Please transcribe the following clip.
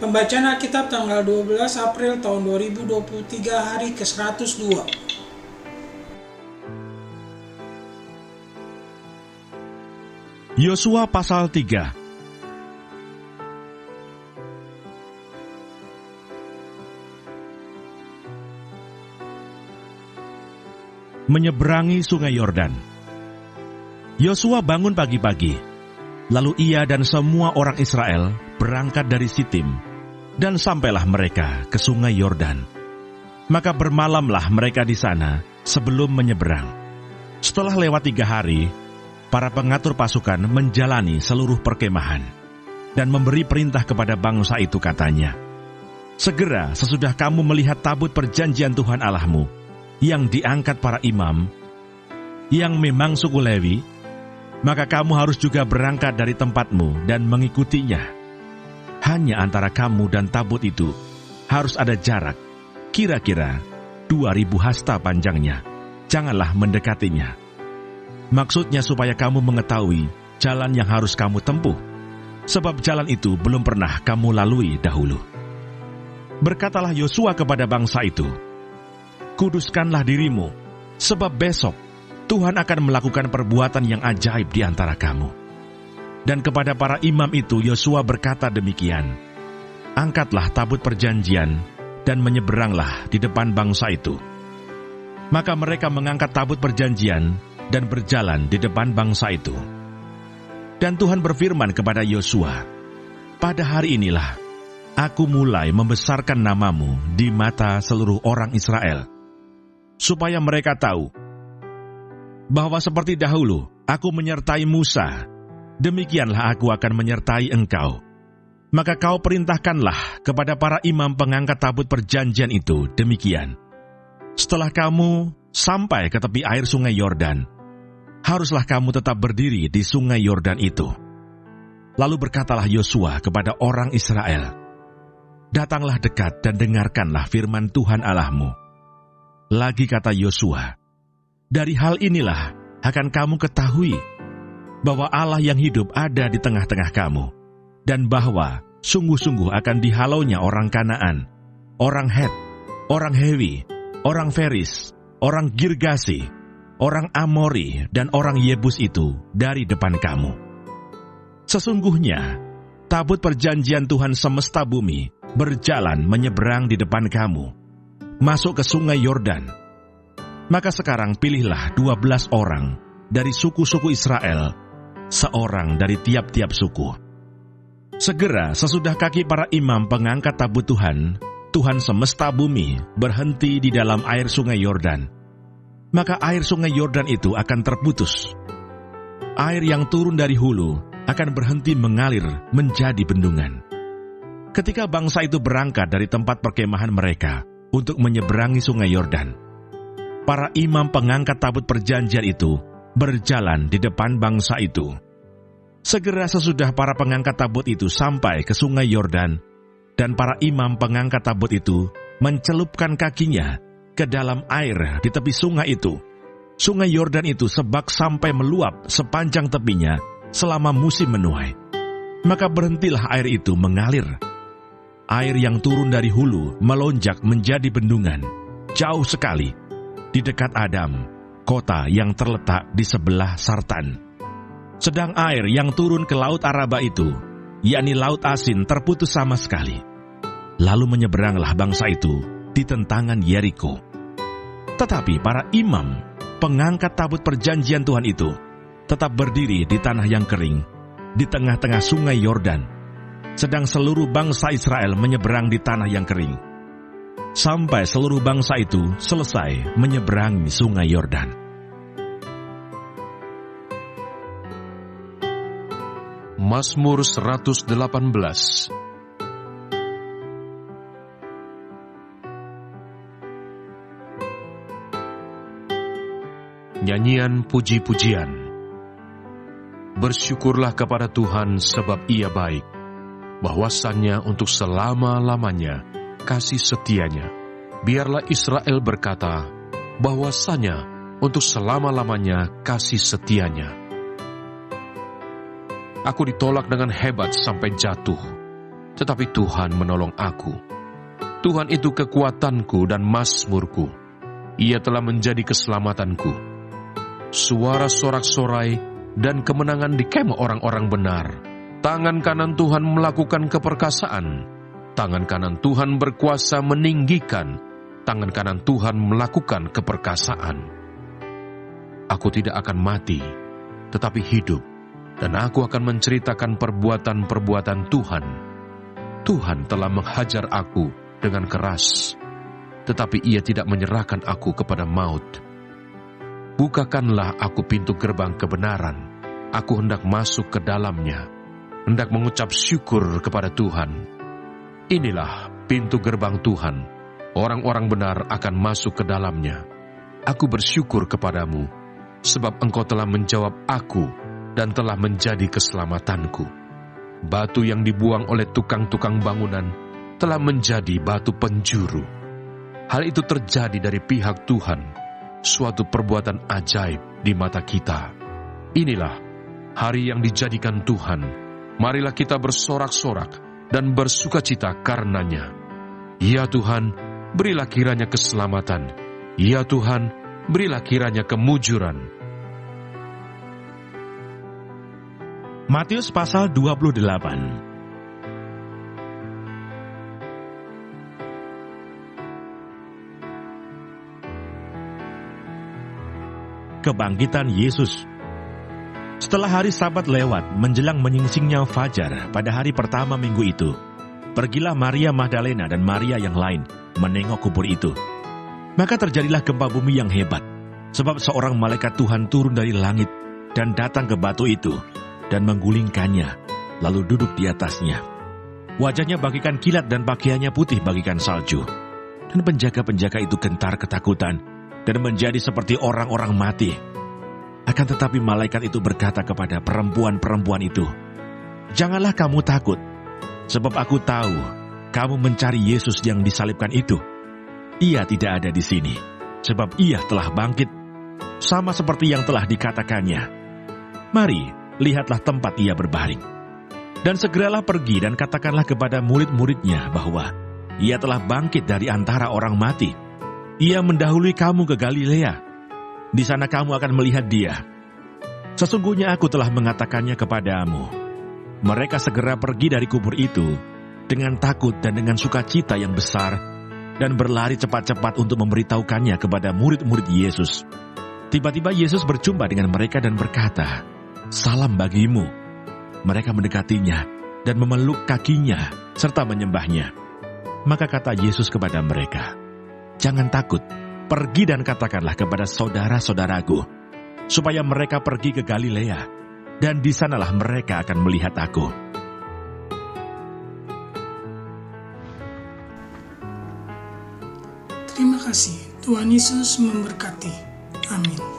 Pembacaan Alkitab tanggal 12 April tahun 2023 hari ke-102. Yosua pasal 3. Menyeberangi sungai Yordan. Yosua bangun pagi-pagi, lalu ia dan semua orang Israel berangkat dari Sitim, dan sampailah mereka ke sungai Yordan. Maka bermalamlah mereka di sana sebelum menyeberang. Setelah lewat 3 hari, para pengatur pasukan menjalani seluruh perkemahan, dan memberi perintah kepada bangsa itu katanya, "Segera sesudah kamu melihat tabut perjanjian Tuhan Allahmu, yang diangkat para imam, yang memang suku Lewi, maka kamu harus juga berangkat dari tempatmu dan mengikutinya. Hanya antara kamu dan tabut itu harus ada jarak, kira-kira 2000 hasta panjangnya. Janganlah mendekatinya. Maksudnya supaya kamu mengetahui jalan yang harus kamu tempuh, sebab jalan itu belum pernah kamu lalui dahulu." Berkatalah Yosua kepada bangsa itu, "Kuduskanlah dirimu, sebab besok Tuhan akan melakukan perbuatan yang ajaib di antara kamu." Dan kepada para imam itu Yosua berkata demikian, "Angkatlah tabut perjanjian dan menyeberanglah di depan bangsa itu." Maka mereka mengangkat tabut perjanjian dan berjalan di depan bangsa itu. Dan Tuhan berfirman kepada Yosua, "Pada hari inilah aku mulai membesarkan namamu di mata seluruh orang Israel, supaya mereka tahu bahwa seperti dahulu aku menyertai Musa, demikianlah aku akan menyertai engkau. Maka kau perintahkanlah kepada para imam pengangkat tabut perjanjian itu demikian: setelah kamu sampai ke tepi air sungai Yordan, haruslah kamu tetap berdiri di sungai Yordan itu." Lalu berkatalah Yosua kepada orang Israel, "Datanglah dekat dan dengarkanlah firman Tuhan Allahmu." Lagi kata Yosua, "Dari hal inilah akan kamu ketahui bahwa Allah yang hidup ada di tengah-tengah kamu, dan bahwa sungguh-sungguh akan dihalaunya orang Kanaan, orang Het, orang Hewi, orang Feris, orang Girgasi, orang Amori, dan orang Yebus itu dari depan kamu. Sesungguhnya tabut perjanjian Tuhan semesta bumi berjalan menyeberang di depan kamu, masuk ke sungai Yordan. Maka sekarang pilihlah 12 orang dari suku-suku Israel, seorang dari tiap-tiap suku. Segera sesudah kaki para imam pengangkat tabut Tuhan, Tuhan semesta bumi, berhenti di dalam air sungai Yordan, maka air sungai Yordan itu akan terputus. Air yang turun dari hulu akan berhenti mengalir menjadi bendungan. Ketika bangsa itu berangkat dari tempat perkemahan mereka untuk menyeberangi sungai Yordan, para imam pengangkat tabut perjanjian itu berjalan di depan bangsa itu. Segera sesudah para pengangkat tabut itu sampai ke sungai Yordan, dan para imam pengangkat tabut itu mencelupkan kakinya ke dalam air di tepi sungai itu, sungai Yordan itu sebak sampai meluap sepanjang tepinya selama musim menuai. Maka berhentilah air itu mengalir. Air yang turun dari hulu melonjak menjadi bendungan, jauh sekali, di dekat Adam, kota yang terletak di sebelah Sartan. Sedang air yang turun ke Laut Araba itu, yakni Laut Asin, terputus sama sekali. Lalu menyeberanglah bangsa itu di tentangan Yeriko. Tetapi para imam pengangkat tabut perjanjian Tuhan itu tetap berdiri di tanah yang kering, di tengah-tengah sungai Yordan, sedang seluruh bangsa Israel menyeberang di tanah yang kering, sampai seluruh bangsa itu selesai menyeberangi sungai Yordan. Mazmur 118. Nyanyian puji-pujian. Bersyukurlah kepada Tuhan sebab Ia baik, bahwasannya untuk selama-lamanya kasih setianya. Biarlah Israel berkata, bahwasanya untuk selama-lamanya kasih setianya. Aku ditolak dengan hebat sampai jatuh. tetapi Tuhan menolong aku. Tuhan itu kekuatanku dan mazmurku. Ia telah menjadi keselamatanku. Suara sorak-sorai dan kemenangan di kemah orang-orang benar. Tangan kanan Tuhan melakukan keperkasaan. Tangan kanan Tuhan berkuasa meninggikan. Tangan kanan Tuhan melakukan keperkasaan. Aku tidak akan mati, tetapi hidup, dan aku akan menceritakan perbuatan-perbuatan Tuhan. Tuhan telah menghajar aku dengan keras, tetapi Ia tidak menyerahkan aku kepada maut. Bukakanlah aku pintu gerbang kebenaran. Aku hendak masuk ke dalamnya, hendak mengucap syukur kepada Tuhan. Inilah pintu gerbang Tuhan. Orang-orang benar akan masuk ke dalamnya. Aku bersyukur kepadamu, sebab Engkau telah menjawab aku dan telah menjadi keselamatanku. Batu yang dibuang oleh tukang-tukang bangunan telah menjadi batu penjuru. Hal itu terjadi dari pihak Tuhan, suatu perbuatan ajaib di mata kita. Inilah hari yang dijadikan Tuhan. Marilah kita bersorak-sorak dan bersukacita karenanya. Ya Tuhan, berilah kiranya keselamatan. Ya Tuhan, berilah kiranya kemujuran. Matius pasal 28. Kebangkitan Yesus. Setelah hari Sabat lewat, menjelang menyingsingnya fajar pada hari pertama minggu itu, pergilah Maria Magdalena dan Maria yang lain menengok kubur itu. Maka terjadilah gempa bumi yang hebat, sebab seorang malaikat Tuhan turun dari langit dan datang ke batu itu dan menggulingkannya, lalu duduk di atasnya. Wajahnya bagikan kilat dan pakaiannya putih bagikan salju. Dan penjaga-penjaga itu gentar ketakutan dan menjadi seperti orang-orang mati. Akan tetapi malaikat itu berkata kepada perempuan-perempuan itu, "Janganlah kamu takut, sebab aku tahu kamu mencari Yesus yang disalibkan itu. Ia tidak ada di sini, sebab ia telah bangkit, sama seperti yang telah dikatakannya. Mari, lihatlah tempat ia berbaring. Dan segeralah pergi dan katakanlah kepada murid-muridnya bahwa ia telah bangkit dari antara orang mati. Ia mendahului kamu ke Galilea. Di sana kamu akan melihat dia. Sesungguhnya aku telah mengatakannya kepadamu." Mereka segera pergi dari kubur itu dengan takut dan dengan sukacita yang besar dan berlari cepat-cepat untuk memberitahukannya kepada murid-murid Yesus. Tiba-tiba Yesus berjumpa dengan mereka dan berkata, "Salam bagimu." Mereka mendekatinya dan memeluk kakinya serta menyembahnya. Maka kata Yesus kepada mereka, "Jangan takut, pergi dan katakanlah kepada saudara-saudaraku, supaya mereka pergi ke Galilea, dan di sanalah mereka akan melihat aku." Terima kasih. Tuhan Yesus memberkati. Amin.